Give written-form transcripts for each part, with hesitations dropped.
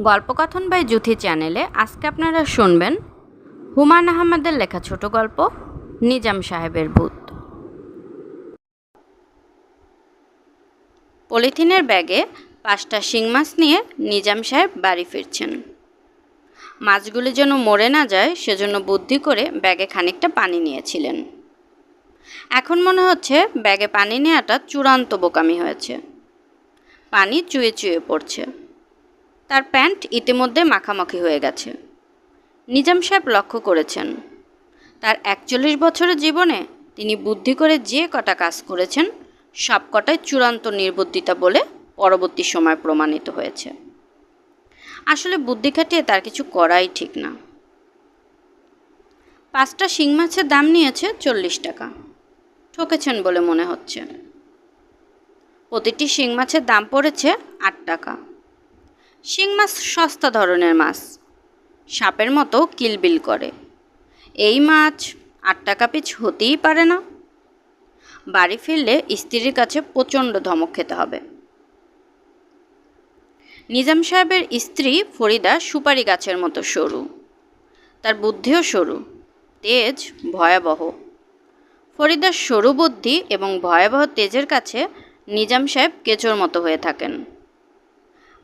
গল্পকথন by Juthi চ্যানেলে আজকে আপনারা শুনবেন হুমায়ূন আহমেদের লেখা ছোট গল্প নিজাম সাহেবের ভূত। পলিথিনের ব্যাগে 5টা শিং মাছ নিয়ে নিজাম সাহেব বাড়ি ফিরছেন। মাছগুলি যেন মরে না যায় সেজন্য বুদ্ধি করে ব্যাগে খানিকটা পানি নিয়েছিলেন। এখন মনে হচ্ছে ব্যাগে পানি নেওয়াটা চূড়ান্ত বোকামি হয়েছে। পানি চুয়ে চুয়ে পড়ছে। তার প্যান্ট ইতিমধ্যে মাখামাখি হয়ে গেছে। নিজাম সাহেব লক্ষ্য করেছেন, তার 41 বছরের জীবনে তিনি বুদ্ধি করে যে কটা কাজ করেছেন সব কটাই চূড়ান্ত নির্বুদ্ধিতা বলে পরবর্তী সময় প্রমাণিত হয়েছে। আসলে বুদ্ধি খাটিয়ে তার কিছু করাই ঠিক না। 5টা শিং মাছের দাম নিয়েছে 40 টাকা। ঠকেছেন বলে মনে হচ্ছে। প্রতিটি শিং মাছের দাম পড়েছে 8 টাকা। শিং মাছ সস্তা ধরনের মাছ, সাপের মতো কিলবিল করে। এই মাছ 8 টাকা পিছ হতেই পারে না। বাড়ি ফিরলে স্ত্রীর কাছে প্রচণ্ড ধমক খেতে হবে। নিজাম সাহেবের স্ত্রী ফরিদা সুপারি গাছের মতো সরু, তার বুদ্ধিও সরু, তেজ ভয়াবহ। ফরিদার সরু বুদ্ধি এবং ভয়াবহ তেজের কাছে নিজাম সাহেব কেঁচোর মতো হয়ে থাকেন।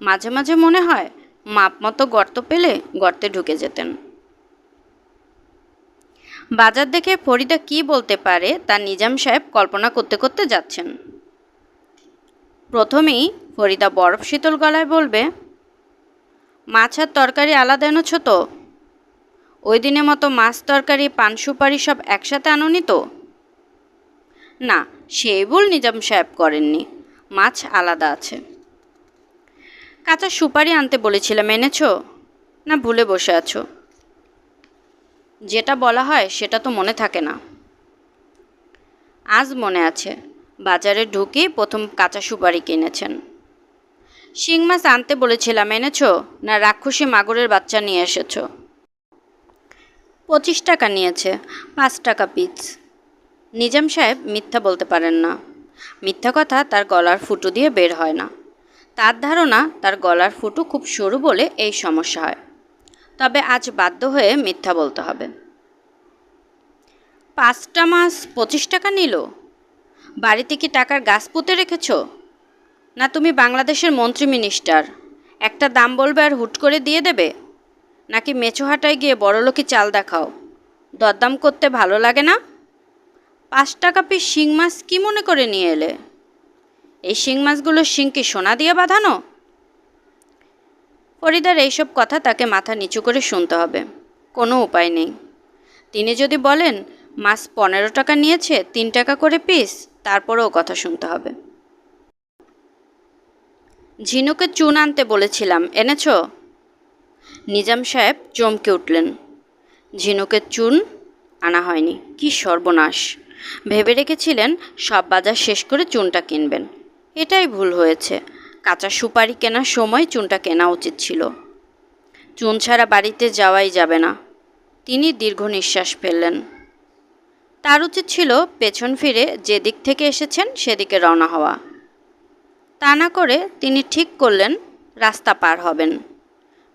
মাঝে মাঝে মনে হয় মাপ মতো গর্ত পেলে গর্তে ঢুকে যেতেন। বাজার দেখে ফরিদা কি বলতে পারে তা নিজাম সাহেব কল্পনা করতে করতে যাচ্ছেন। প্রথমেই ফরিদা বরফ শীতল গলায় বলবে, মাছ আর তরকারি আলাদা এনেছ তো? ওই দিনের মতো মাছ তরকারি পান সুপারি সব একসাথে আনোনি তো? না, সেই ভুল নিজাম সাহেব করেননি, মাছ আলাদা আছে। কাঁচা সুপারি আনতে বলেছিলাম, এনেছ? না ভুলে বসে আছো? যেটা বলা হয় সেটা তো মনে থাকে না। আজ মনে আছে, বাজারে ঢুকেই প্রথম কাঁচা সুপারি কিনেছেন। শিং মাছ আনতে বলেছিলাম, এনেছ? না রাক্ষসী মাগুরের বাচ্চা নিয়ে এসেছ? 25 টাকা নিয়েছে, 5 টাকা পিস। নিজাম সাহেব মিথ্যা বলতে পারেন না। মিথ্যা কথা তার গলার ফুটো দিয়ে বের হয় না। তার ধারণা তার গলার ফুটো খুব সরু বলে এই সমস্যা হয়। তবে আজ বাধ্য হয়ে মিথ্যা বলতে হবে। 5টা মাছ 25 টাকা নিল? বাড়িতে কি টাকার গাছ পুঁতে রেখেছ? না তুমি বাংলাদেশের মন্ত্রী মিনিস্টার, একটা দাম বলবে আর হুট করে দিয়ে দেবে? নাকি মেচোহাটায় গিয়ে বড়লোকি চাল দেখাও, দরদাম করতে ভালো লাগে না? 5 টাকা পিস শিং মাছ কী মনে করে নিয়ে এলে? এই শিং মাছগুলোর শিং কি সোনা দিয়ে বাঁধানো? ফরিদার এইসব কথা তাকে মাথা নিচু করে শুনতে হবে, কোনো উপায় নেই। তিনি যদি বলেন মাছ 15 টাকা নিয়েছে, 3 টাকা করে পিস, তারপরেও কথা শুনতে হবে। ঝিনুকে চুন আনতে বলেছিলাম, এনেছ? নিজাম সাহেব চমকে উঠলেন। ঝিনুকের চুন আনা হয়নি? কি সর্বনাশ! ভেবে রেখেছিলেন সব বাজার শেষ করে চুনটা কিনবেন। এটাই ভুল হয়েছে। কাঁচা সুপারি কেনার সময় চুনটা কেনা উচিত ছিল। চুন ছাড়া বাড়িতে যাওয়াই যাবে না। তিনি দীর্ঘ নিঃশ্বাস ফেললেন। তার উচিত ছিল পেছন ফিরে যে দিক থেকে এসেছেন সেদিকে রওনা হওয়া। তা না করে তিনি ঠিক করলেন রাস্তা পার হবেন।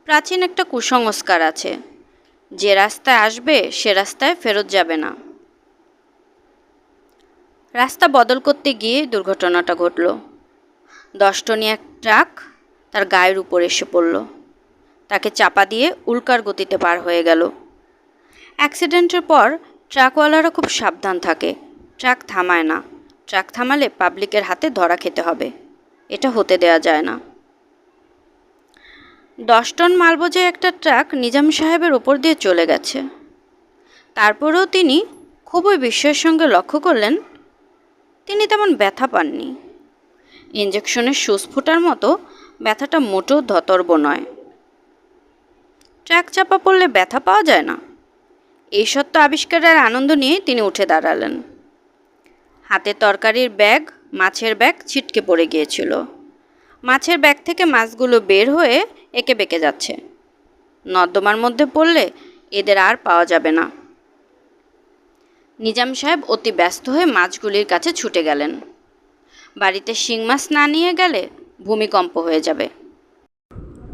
প্রাচীন একটা কুসংস্কার আছে, যে রাস্তায় আসবে সে রাস্তায় ফেরত যাবে না। রাস্তা বদল করতে গিয়ে দুর্ঘটনাটা ঘটল। 10 টনি এক ট্রাক তার গায়ের উপর এসে পড়ল। তাকে চাপা দিয়ে উল্কার গতিতে পার হয়ে গেল। অ্যাক্সিডেন্টের পর ট্রাকওয়ালারা খুব সাবধান থাকে, ট্রাক থামায় না। ট্রাক থামালে পাবলিকের হাতে ধরা খেতে হবে, এটা হতে দেয়া যায় না। 10 টন মালবোঝাই একটা ট্রাক নিজাম সাহেবের ওপর দিয়ে চলে গেছে। তারপরেও তিনি খুবই বিস্ময়ের সঙ্গে লক্ষ্য করলেন তিনি তেমন ব্যথা পাননি। ইঞ্জেকশনের সুচ ফোটার মতো ব্যথাটা মোটেও ধতর্ব নয়। ট্রাক চাপা পড়লে ব্যথা পাওয়া যায় না, এই সত্য আবিষ্কারের আনন্দ নিয়ে তিনি উঠে দাঁড়ালেন। হাতে তরকারির ব্যাগ, মাছের ব্যাগ ছিটকে পড়ে গিয়েছিল। মাছের ব্যাগ থেকে মাছগুলো বের হয়ে এঁকে বেঁকে যাচ্ছে। নর্দমার মধ্যে পড়লে এদের আর পাওয়া যাবে না। নিজাম সাহেব অতি ব্যস্ত হয়ে মাছগুলির কাছে ছুটে গেলেন। বাড়িতে শিং মাছ না নিয়ে গেলে ভূমিকম্প হয়ে যাবে।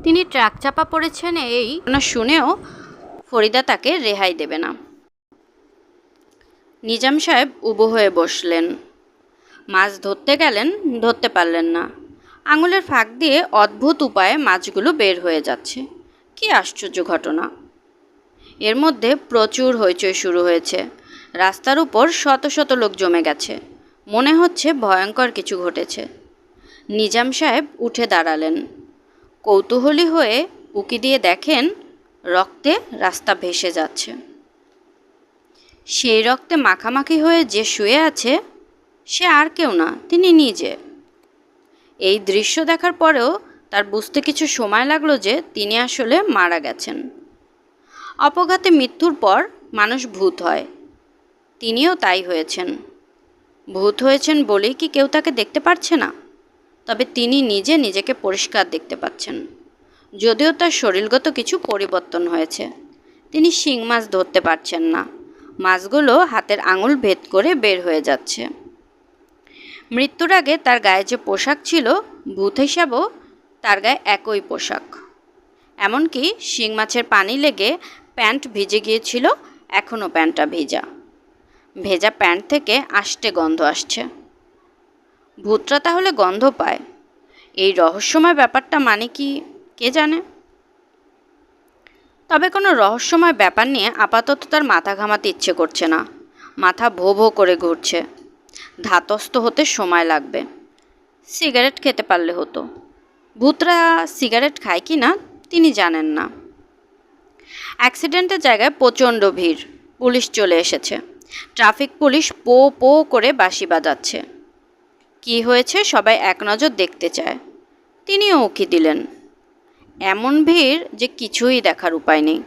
তিনি ট্রাক চাপা পড়েছেন এই না শুনেও ফরিদা তাকে রেহাই দেবে না। নিজাম সাহেব উবু হয়ে বসলেন। মাছ ধরতে গেলেন, ধরতে পারলেন না। আঙুলের ফাঁক দিয়ে অদ্ভুত উপায়ে মাছগুলো বের হয়ে যাচ্ছে। কি আশ্চর্য ঘটনা! এর মধ্যে প্রচুর হইচই শুরু হয়েছে। রাস্তার উপর শত শত লোক জমে গেছে। মনে হচ্ছে ভয়ঙ্কর কিছু ঘটেছে। নিজাম সাহেব উঠে দাঁড়ালেন। কৌতূহলী হয়ে উকি দিয়ে দেখেন রক্তে রাস্তা ভেসে যাচ্ছে। সেই রক্তে মাখামাখি হয়ে যে শুয়ে আছে সে আর কেউ না, তিনি নিজে। এই দৃশ্য দেখার পরেও তার বুঝতে কিছু সময় লাগলো যে তিনি আসলে মারা গেছেন। অপঘাতে মৃত্যুর পর মানুষ ভূত হয়, তিনিও তাই হয়েছেন। ভূত হয়েছেন বলেই কি কেউ তাকে দেখতে পারছে না? তবে তিনি নিজে নিজেকে পরিষ্কার দেখতে পাচ্ছেন, যদিও তার শরীরগত কিছু পরিবর্তন হয়েছে। তিনি শিং মাছ ধরতে পারছেন না, মাছগুলো হাতের আঙুল ভেদ করে বের হয়ে যাচ্ছে। মৃত্যুর আগে তার গায়ে যে পোশাক ছিল, ভূত হিসাবেও তার গায়ে একই পোশাক। এমনকি শিং মাছের পানি লেগে প্যান্ট ভিজে গিয়েছিল, এখনও প্যান্টটা ভেজা। ভেজা প্যান্ট থেকে আষ্টে গন্ধ আসছে। ভূতরা তাহলে গন্ধ পায়। এই রহস্যময় ব্যাপারটা মানে কি কে জানে? তবে কোনো রহস্যময় ব্যাপার নিয়ে আপাতত তার মাথা ঘামাতে ইচ্ছে করছে না। মাথা ভো ভো করে ঘুরছে। ধাতস্থ হতে সময় লাগবে। সিগারেট খেতে পারলে হতো। ভূতরা সিগারেট খায় কি না তিনি জানেন না। অ্যাক্সিডেন্টের জায়গায় প্রচণ্ড ভিড়। পুলিশ চলে এসেছে। ট্রাফিক পুলিশ পো পো করে বাঁশি বাজাচ্ছে। কি হয়েছে সবাই এক নজর দেখতে চায়। তিনিও উকি দিলেন। এমন ভিড় যে কিছুই দেখার উপায় নেই।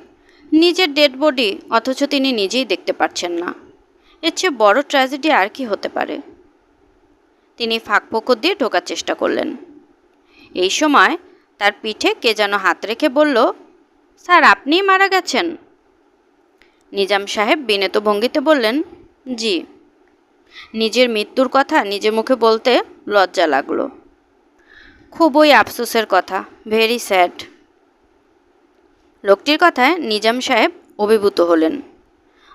নিজের ডেড বডি, অথচ তিনি নিজেই দেখতে পাচ্ছেন না। এর চেয়ে বড় ট্র্যাজেডি আর কি হতে পারে? তিনি ফাঁকফোকর দিয়ে ঢোকার চেষ্টা করলেন। এই সময় তার পিঠে কে যেন হাত রেখে বলল, স্যার আপনিই মারা গেছেন? নিজাম সাহেব বিনীত ভঙ্গিতে বললেন, জি। নিজের মৃত্যুর কথা নিজের মুখে বলতে লজ্জা লাগলো। খুবই আফসোসের কথা, ভেরি স্যাড। লোকটির কথায় নিজাম সাহেব অভিভূত হলেন।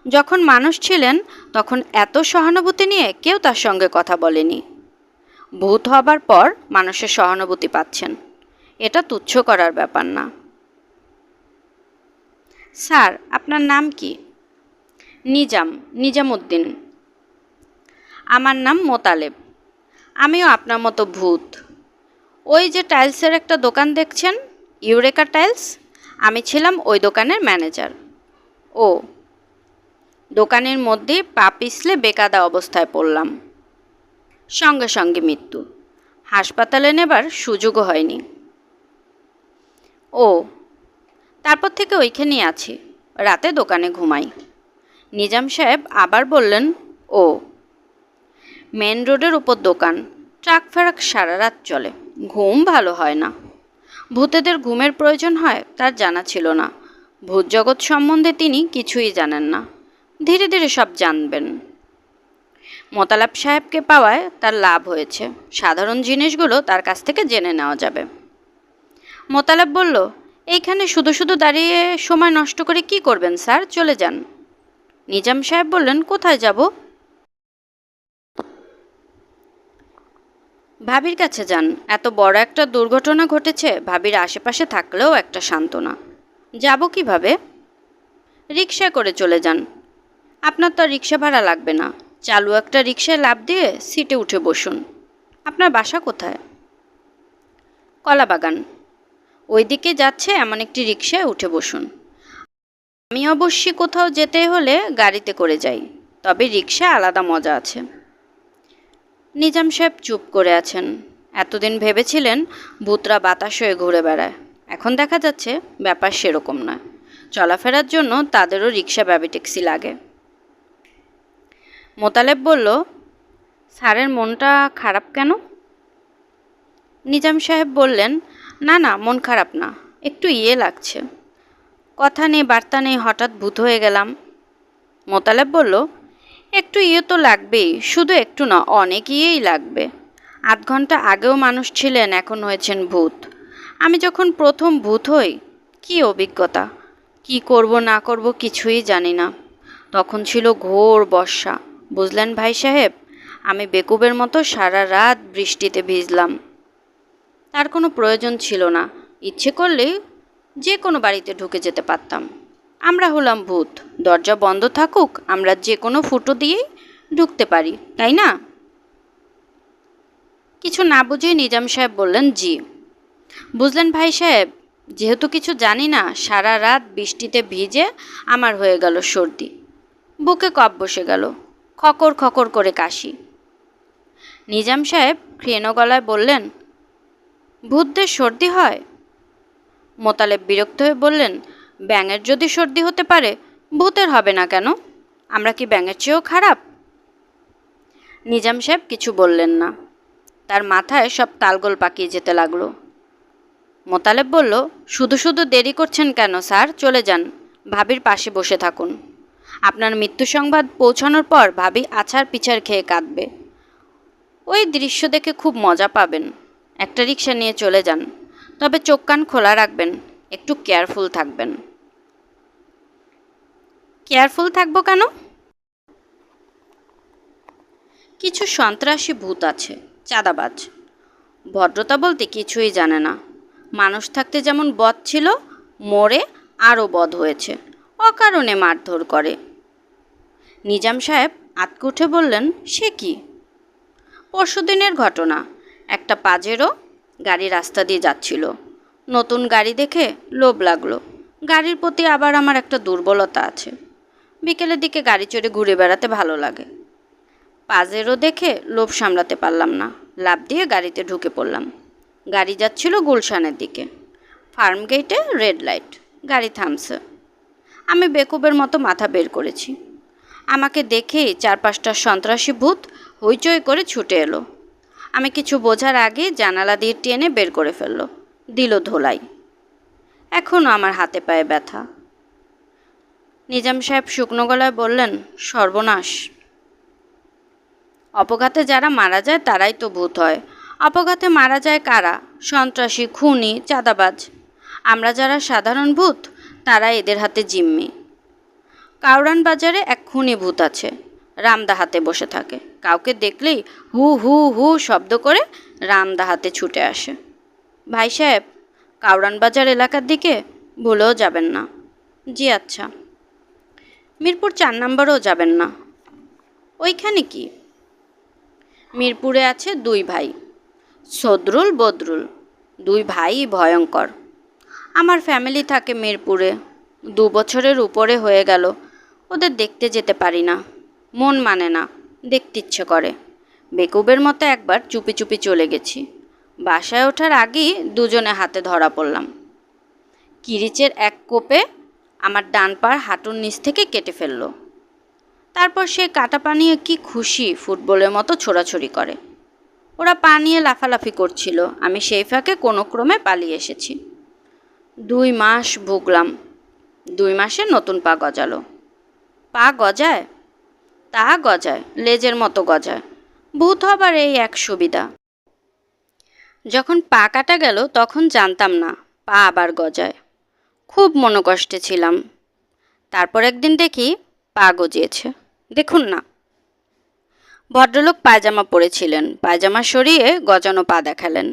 যখন মানুষ ছিলেন তখন এত সহানুভূতি নিয়ে কেউ তার সঙ্গে কথা বলেনি। ভূত হবার পর মানুষের সহানুভূতি পাচ্ছেন, এটা তুচ্ছ করার ব্যাপার না। স্যার আপনার নাম কি? নিজামউদ্দিন। আমার নাম মোতালেব। আমিও আপনার মতো ভূত। ওই যে টাইলসের একটা দোকান দেখছেন, ইউরেকা টাইলস, আমি ছিলাম ওই দোকানের ম্যানেজার। ও, দোকানের মধ্যে পা পিছলে বেকাদা অবস্থায় পড়লাম। সঙ্গে সঙ্গে মৃত্যু। হাসপাতালে নেবার সুযোগও হয়নি। ও, তারপর থেকে ওইখানেই আছি, রাতে দোকানে ঘুমাই। নিজাম সাহেব আবার বললেন, ও। মেন রোডের উপর দোকান, ট্রাক ফেরাক সারা রাত চলে, ঘুম ভালো হয় না। ভূতেদের ঘুমের প্রয়োজন হয় তার জানা ছিল না। ভূত জগৎ সম্বন্ধে তিনি কিছুই জানেন না। ধীরে ধীরে সব জানবেন। মোতালেব সাহেবকে পাওয়ায় তার লাভ হয়েছে। সাধারণ জিনিসগুলো তার কাছ থেকে জেনে নেওয়া যাবে। মোতালেব বলল, এইখানে শুধু শুধু দাঁড়িয়ে সময় নষ্ট করে কি করবেন স্যার, চলে যান। নিজাম সাহেব বললেন, কোথায় যাব? ভাবির কাছে যান। এত বড় একটা দুর্ঘটনা ঘটেছে, ভাবির আশেপাশে থাকলেও একটা সান্ত্বনা। যাব কিভাবে? রিকশায় করে চলে যান। আপনার তো রিকশা ভাড়া লাগবে না। চালু একটা রিকশায় লাফ দিয়ে সিটে উঠে বসুন। আপনার বাসা কোথায়? কলাবাগান। ওই দিকে যাচ্ছে এমন একটি রিকশায় উঠে বসুন। আমি অবশ্যই কোথাও যেতে হলে গাড়িতে করে যাই, তবে রিকশা আলাদা মজা আছে। নিজাম সাহেব চুপ করে আছেন। এতদিন ভেবেছিলেন ভূতরা বাতাস হয়ে ঘুরে বেড়ায়, এখন দেখা যাচ্ছে ব্যাপার সেরকম নয়। চলাফেরার জন্য তাদেরও রিকশা ব্যাবি ট্যাক্সি লাগে। মোতালেব বলল, স্যারের মনটা খারাপ কেন? নিজাম সাহেব বললেন, না না, মন খারাপ না, একটু লাগছে। কথা নেই বার্তা নেই, হঠাৎ ভূত হয়ে গেলাম। মোতালেব বলল, একটু তো লাগবেই, শুধু একটু না, অনেক লাগবে। 8 ঘন্টা আগেও মানুষ ছিলেন, এখন হয়েছেন ভূত। আমি যখন প্রথম ভূত হই, কী অভিজ্ঞতা, কি করব না করব কিছুই জানি না। তখন ছিল ঘোর বর্ষা, বুঝলেন ভাই সাহেব। আমি বেকুবের মতো সারা রাত বৃষ্টিতে ভিজলাম। তার কোনো প্রয়োজন ছিল না, ইচ্ছে করলেই যে কোনো বাড়িতে ঢুকে যেতে পারতাম। আমরা হলাম ভূত, দরজা বন্ধ থাকুক আমরা যে কোনো ফুটো দিয়েই ঢুকতে পারি, তাই না? কিছু না বুঝেই নিজাম সাহেব বললেন, জি। বুঝলেন ভাই সাহেব, যেহেতু কিছু জানি না, সারা রাত বৃষ্টিতে ভিজে আমার হয়ে গেল সর্দি, বুকে কফ বসে গেল, খকর খকর করে কাশি। নিজাম সাহেব ক্ষীণ গলায় বললেন, ভূতদের সর্দি হয়? মোতালেব বিরক্ত হয়ে বললেন, ব্যাঙের যদি সর্দি হতে পারে, ভূতের হবে না কেন? আমরা কি ব্যাঙের চেয়েও খারাপ? নিজাম সাহেব কিছু বললেন না, তার মাথায় সব তালগোল পাকিয়ে যেতে লাগলো। মোতালেব বলল, শুধু শুধু দেরি করছেন কেন স্যার, চলে যান, ভাবির পাশে বসে থাকুন। আপনার মৃত্যু সংবাদ পৌঁছানোর পর ভাবি আছাড় পিছাড় খেয়ে কাঁদবে, ওই দৃশ্য দেখে খুব মজা পাবেন। একটা রিক্সা নিয়ে চলে যান, তবে চোখ কান খোলা রাখবেন, একটু কেয়ারফুল থাকবেন। কেয়ারফুল থাকবো কেন? কিছু সন্ত্রাসী ভূত আছে, চাঁদাবাজ, ভদ্রতা বলতে কিছুই জানে না। মানুষ থাকতে যেমন বদ ছিল, মরে আরও বদ হয়েছে, অকারণে মারধর করে। নিজাম সাহেব আঁতকে উঠে বললেন, সে কি? পরশুদিনের ঘটনা। একটা পাজেরো গাড়ি রাস্তা দিয়ে যাচ্ছিল, নতুন গাড়ি দেখে লোভ লাগলো। গাড়ির প্রতি আবার আমার একটা দুর্বলতা আছে, বিকেলের দিকে গাড়ি চড়ে ঘুরে বেড়াতে ভালো লাগে। পাজেরো দেখে লোভ সামলাতে পারলাম না, লাফ দিয়ে গাড়িতে ঢুকে পড়লাম। গাড়ি যাচ্ছিল গুলশানের দিকে। ফার্ম গেটে রেড লাইট, গাড়ি থামছে। আমি বেকুবের মতো মাথা বের করেছি। আমাকে দেখেই 4-5টা সন্ত্রাসী ভূত হইচই করে ছুটে এলো। আমি কিছু বোঝার আগে জানালা দিয়ে টেনে বের করে ফেললো, দিল ধোলাই। এখনও আমার হাতে পায়ে ব্যথা। নিজাম সাহেব শুকনো গলায় বললেন, সর্বনাশ। অপঘাতে যারা মারা যায় তারাই তো ভূত হয়। অপঘাতে মারা যায় কারা? সন্ত্রাসী, খুনি, চাঁদাবাজ। আমরা যারা সাধারণ ভূত, তারা এদের হাতে জিম্মি। কাউরান বাজারে এক খুনি ভূত আছে, রামদা হাতে বসে থাকে। কাউকে দেখলেই হু হু হু শব্দ করে রামদা হাতে ছুটে আসে। ভাই সাহেব, কাউরান বাজার এলাকার দিকে ভুলেও যাবেন না। জি আচ্ছা। মিরপুর 4 নম্বরেও যাবেন না। ওইখানে কি? মিরপুরে আছে 2 ভাই, সদরুল বদরুল। 2 ভাই ভয়ঙ্কর। আমার ফ্যামিলি থাকে মিরপুরে। 2 বছরের উপরে হয়ে গেল ওদের দেখতে যেতে পারি না, মন মানে না, দেখতে ইচ্ছে করে। বেকুবের মতো একবার চুপি চুপি চলে গেছি। বাসায় ওঠার আগেই দুজনে হাতে ধরা পড়লাম। কিরিচের এক কোপে আমার ডান পার হাঁটুর নিচ থেকে কেটে ফেললো। তারপর সে কাটা পা নিয়ে কি খুশি, ফুটবলের মতো ছোড়াছড়ি করে। ওরা পা নিয়ে লাফালাফি করছিল, আমি সেই ফাঁকে কোনো ক্রমে পালিয়ে এসেছি। 2 মাস ভুগলাম। 2 মাসে নতুন পা গজালো। পা গজায়? তা গজায়, লেজের মতো গজায়। ভূত হবার এই এক সুবিধা। যখন পা কাটা গেল তখন জানতাম না পা আবার গজায়। খুব মনোকষ্টে ছিলাম। তারপর একদিন দেখি পা গজিয়েছে। দেখুন না। ভদ্রলোক পায়জামা পরেছিলেন, পায়জামা সরিয়ে গজানো পা দেখালেন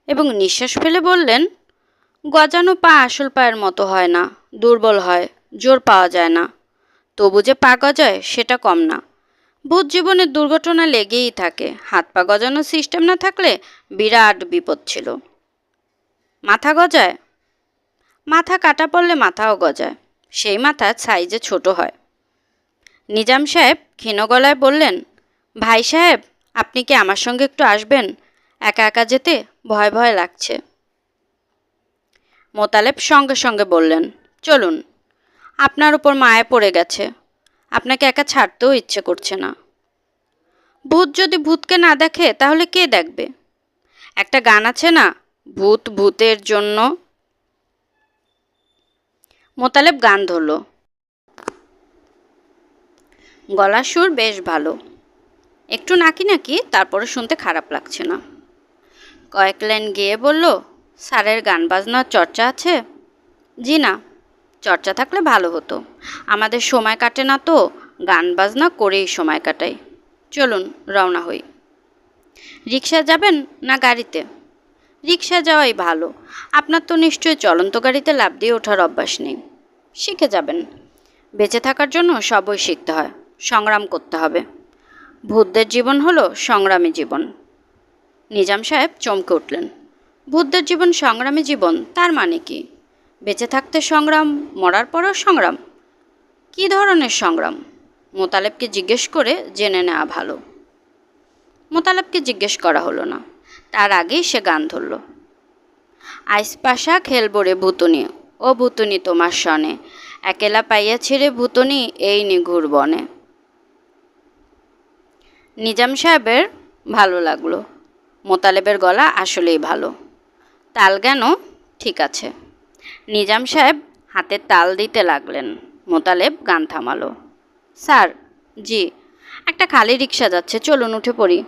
এবং নিঃশ্বাস ফেলে বললেন, গজানো পা আসল পায়ের মতো হয় না, দুর্বল হয়, জোর পাওয়া যায় না। তবু যে পা গজায় সেটা কম না। ভূত জীবনের দুর্ঘটনা লেগেই থাকে। হাত পা গজানোর সিস্টেম না থাকলে বিরাট বিপদ ছিল। মাথা গজায়? মাথা কাটা পড়লে মাথাও গজায়, সেই মাথা সাইজে ছোট হয়। নিজাম সাহেব ক্ষীণ গলায় বললেন, ভাই সাহেব, আপনি কি আমার সঙ্গে একটু আসবেন? একা একা যেতে ভয় ভয় লাগছে। মোতালেব সঙ্গে সঙ্গে বললেন, চলুন, আপনার উপর মায়া পড়ে গেছে, আপনাকে একা ছাড়তেও ইচ্ছে করছে না। ভূত যদি ভূতকে না দেখে তাহলে কে দেখবে? একটা গান আছে না, ভূত ভূতের জন্য। মোতালেব গান ধরল। গলার সুর বেশ ভালো, একটু নাকি নাকি, তারপরে শুনতে খারাপ লাগছে না। কয়েক লাইন গেয়ে বলল, স্যারের গান বাজনার চর্চা আছে? জি না, চর্চা থাকলে ভালো হতো। আমাদের সময় কাটে না তো, গান বাজনা করেই সময় কাটাই। চলুন রওনা হই। রিকশায় যাবেন না গাড়িতে? রিকশায় যাওয়াই ভালো। আপনার তো নিশ্চয়ই চলন্ত গাড়িতে লাফ দিয়ে ওঠার অভ্যাস নেই। শিখে যাবেন। বেঁচে থাকার জন্য সবই শিখতে হয়, সংগ্রাম করতে হবে। ভূতদের জীবন হলো সংগ্রামী জীবন। নিজাম সাহেব চমকে উঠলেন। ভূতদের জীবন সংগ্রামী জীবন, তার মানে কি? বেঁচে থাকতে সংগ্রাম, মরার পরও সংগ্রাম? কী ধরনের সংগ্রাম? মোতালেবকে জিজ্ঞেস করে জেনে নেওয়া ভালো। মোতালেবকে জিজ্ঞেস করা হলো না, তার আগেই সে গান ধরল। আইস পাশা খেলবো রে ভুতুনি, ও ভুতুনি তোমার সনে, একেলা পাইয়াছি রে ভুতুনি এই নিঘুর বনে। নিজাম সাহেবের ভালো লাগলো। মোতালেবের গলা আসলেই ভালো, তাল জ্ঞানও ঠিক আছে। নিজাম সাহেব হাতে তাল দিতে লাগলেন। মোতালেব গান থামালো। স্যার। জি। একটা খালি রিক্সা যাচ্ছে, চলুন উঠে পড়ি।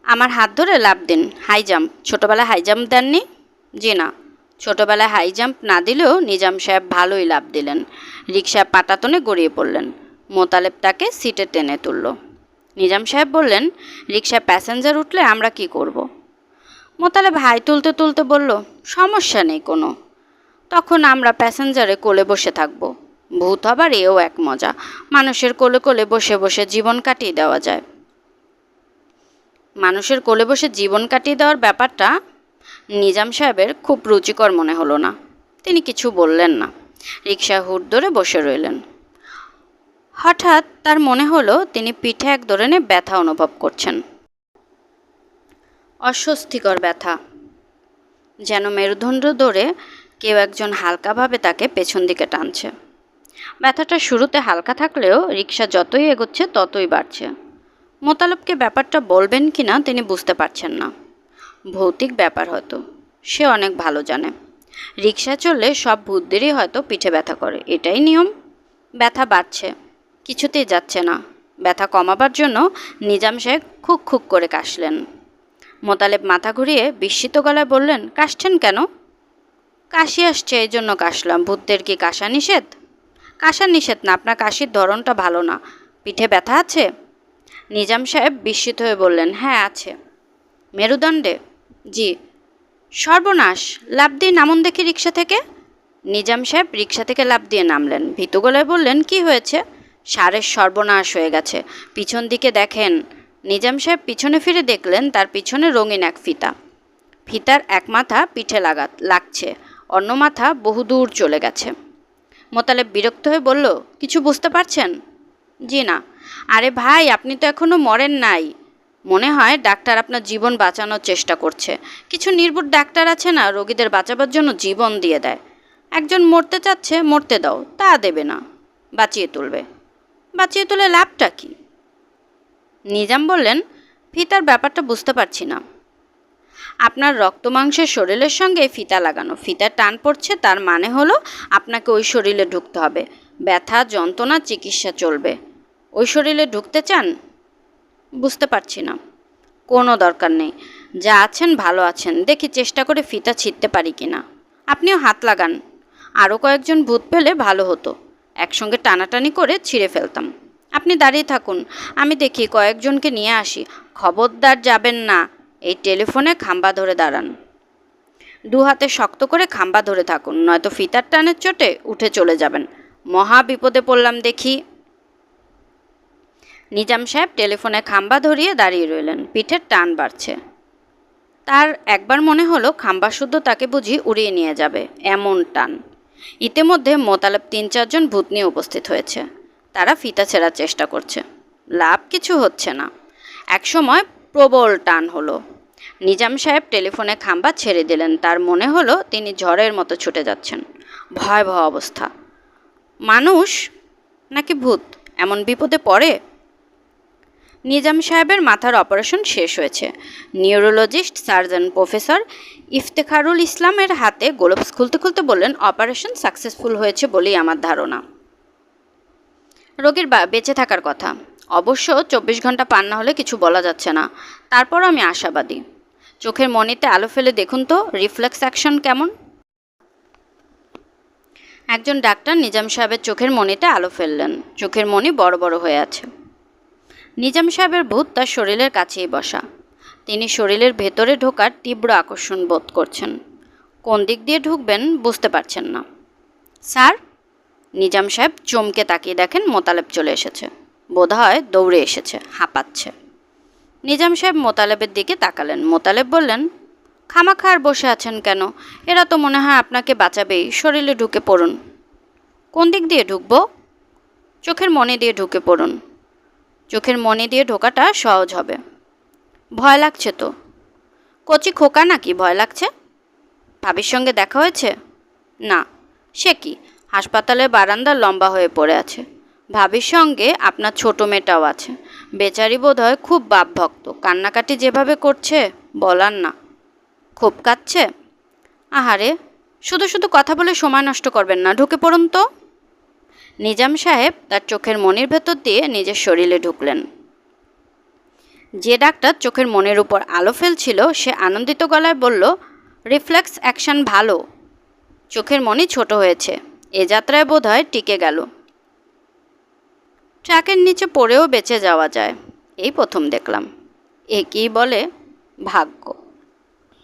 আমার হাত ধরে লাফ দিন, হাই জাম্প। ছোটোবেলায় হাই জাম্প দেননি? জি না, ছোটোবেলায় হাই জাম্প না দিলেও নিজাম সাহেব ভালোই লাফ দিলেন। রিকশা পাটাতনে গড়িয়ে পড়লেন। মোতালেব তাকে সিটে টেনে তুলল। নিজাম সাহেব বললেন, রিকশায় প্যাসেঞ্জার উঠলে আমরা কি করব? মোতালেব হাই তুলতে তুলতে বলল, সমস্যা নেই কোনো। তখন আমরা প্যাসেঞ্জারে কোলে বসে থাকব। ভূত হবার এও এক মজা, মানুষের কোলে কোলে বসে বসে জীবন কাটিয়ে দেওয়া যায়। মানুষের কোলে বসে জীবন কাটিয়ে দেওয়ার ব্যাপারটা নিজাম সাহেবের খুব রুচিকর মনে হলো না। তিনি কিছু বললেন না, রিকশা হুট ধরে বসে রইলেন। হঠাৎ তার মনে হলো তিনি পিঠে এক ধরনের ব্যথা অনুভব করছেন। অস্বস্তিকর ব্যথা, যেন মেরুদণ্ড ধরে কেউ একজন হালকাভাবে তাকে পেছন দিকে টানছে। ব্যথাটা শুরুতে হালকা থাকলেও রিকশা যতই এগোচ্ছে ততই বাড়ছে। মোতালেবকে ব্যাপারটা বলবেন কি না তিনি বুঝতে পারছেন না। ভৌতিক ব্যাপার হয়তো, সে অনেক ভালো জানে। রিকশা চললে সব ভূতদেরই হয়তো পিঠে ব্যথা করে, এটাই নিয়ম। ব্যথা বাড়ছে, কিছুতেই যাচ্ছে না। ব্যথা কমাবার জন্য নিজাম সাহেব খুক খুক করে কাশলেন। মোতালেব মাথা ঘুরিয়ে বিস্মিত গলায় বললেন, কাশছেন কেন? কাশি আসছে এই জন্য কাশলাম। ভূতদের কি কাশা নিষেধ? কাশা নিষেধ না, আপনার কাশির ধরনটা ভালো না। পিঠে ব্যথা আছে? নিজাম সাহেব বিস্মিত হয়ে বললেন, হ্যাঁ আছে। মেরুদণ্ডে? জি। সর্বনাশ, লাফ দিয়ে নামুন দেখি রিকশা থেকে। নিজাম সাহেব রিকশা থেকে লাফ দিয়ে নামলেন। ভীতু গলায় বললেন, কি হয়েছে? সারের সর্বনাশ হয়ে গেছে, পিছন দিকে দেখেন। নিজাম সাহেব পিছনে ফিরে দেখলেন তার পিছনে রঙিন এক ফিতা। ফিতার এক মাথা পিঠে লাগছে, অন্য মাথা বহুদূর চলে গেছে। মোতালেব বিরক্ত হয়ে বলল, কিছু বুঝতে পারছেন? জি না। আরে ভাই, আপনি তো এখনও মরেন নাই। মনে হয় ডাক্তার আপনার জীবন বাঁচানোর চেষ্টা করছে। কিছু নির্বোধ ডাক্তার আছে না, রোগীদের বাঁচাবার জন্য জীবন দিয়ে দেয়। একজন মরতে চাচ্ছে, মরতে দাও, তা দেবে না, বাঁচিয়ে তুলবে। বাঁচিয়ে তুলে লাভটা কি? নিজাম বললেন, ফিতার ব্যাপারটা বুঝতে পারছি না। আপনার রক্ত মাংসের শরীরের সঙ্গে ফিতা লাগানো, ফিতার টান পড়ছে, তার মানে হলো আপনাকে ওই শরীরে ঢুকতে হবে। ব্যথা যন্ত্রণা চিকিৎসা চলবে। ওই শরীরে ঢুকতে চান? বুঝতে পারছি না। কোনো দরকার নেই, যা আছেন ভালো আছেন। দেখি চেষ্টা করে ফিতা ছিঁড়তে পারি কি না। আপনিও হাত লাগান। আরও কয়েকজন ভূত পেলে ভালো হতো, একসঙ্গে টানাটানি করে ছিঁড়ে ফেলতাম। আপনি দাঁড়িয়ে থাকুন, আমি দেখি কয়েকজনকে নিয়ে আসি। খবরদার যাবেন না, এই টেলিফোনে খাম্বা ধরে দাঁড়ান। দু হাতে শক্ত করে খাম্বা ধরে থাকুন, নয়তো ফিতার টানের চোটে উঠে চলে যাবেন। মহা বিপদে পড়লাম দেখি। নিজাম সাহেব টেলিফোনে খাম্বা ধরিয়ে দাঁড়িয়ে রইলেন। পিঠের টান বাড়ছে। তার একবার মনে হলো খাম্বা শুদ্ধ তাকে বুঝি উড়িয়ে নিয়ে যাবে, এমন টান। ইতিমধ্যে মোতালেব ৩-৪ জন ভূত নিয়ে উপস্থিত হয়েছে। তারা ফিতা ছেঁড়ার চেষ্টা করছে, লাভ কিছু হচ্ছে না। একসময় প্রবল টান হলো। নিজাম সাহেব টেলিফোনে খাম্বা ছেড়ে দিলেন। তার মনে হলো তিনি ঝড়ের মতো ছুটে যাচ্ছেন। ভয়াবহ অবস্থা। মানুষ নাকি ভূত এমন বিপদে পড়ে? নিজাম সাহেবের মাথার অপারেশন শেষ হয়েছে। নিউরোলজিস্ট সার্জন প্রফেসর ইফতেখারুল ইসলামের হাতে গ্লোভস খুলতে খুলতে বললেন, অপারেশন সাকসেসফুল হয়েছে বলেই আমার ধারণা। রোগীর বেঁচে থাকার কথা। অবশ্য 24 ঘন্টা পার না হলে কিছু বলা যাচ্ছে না, তারপর আমি আশাবাদী। চোখের মনিতে আলো ফেলে দেখুন তো রিফ্লেক্স অ্যাকশন কেমন। একজন ডাক্তার নিজাম সাহেবের চোখের মনিতে আলো ফেললেন। চোখের মনি বড় বড় হয়ে আছে। নিজাম সাহেবের ভূত তার শরীরের কাছেই বসা। তিনি শরীরের ভেতরে ঢোকার তীব্র আকর্ষণ বোধ করছেন। কোন দিক দিয়ে ঢুকবেন বুঝতে পারছেন না। স্যার, নিজাম সাহেব চমকে তাকিয়ে দেখেন মোতালেব চলে এসেছে। বোধহয় দৌড়ে এসেছে, হাঁপাচ্ছে। নিজাম সাহেব মোতালেবের দিকে তাকালেন। মোতালেব বললেন, খামাখা আর বসে আছেন কেন? এরা তো মনে হয় আপনাকে বাঁচাবেই। শরীরে ঢুকে পড়ুন। কোন দিক দিয়ে ঢুকবো? চোখের মনি দিয়ে ঢুকে পড়ুন। চোখের মনি দিয়ে ঢোকাটা সহজ হবে। ভয় লাগছে তো? কচি খোকা নাকি ভয় লাগছে? ভাবির সঙ্গে দেখা হয়েছে? না। সে কি, হাসপাতালের বারান্দা লম্বা হয়ে পড়ে আছে। ভাবির সঙ্গে আপনার ছোট মেয়েটাও আছে। বেচারি বোধহয় খুব বাপভক্ত। কান্নাকাটি যেভাবে করছে বলার না। খুব কাঁদছে? আহারে, শুধু শুধু কথা বলে সময় নষ্ট করবেন না, ঢুকে পড়ুন তো। নিজাম সাহেব তার চোখের মনির ভেতর দিয়ে নিজের শরীরে ঢুকলেন। যে ডাক্তার চোখের মনের উপর আলো ফেলছিল সে আনন্দিত গলায় বলল, রিফ্লেক্স অ্যাকশন ভালো। চোখের মনি ছোট হয়েছে। এ যাত্রায় বোধহয় টিকে গেল। ট্রাকের নিচে পড়েও বেঁচে যাওয়া যায়, এই প্রথম দেখলাম। একেই বলে ভাগ্য।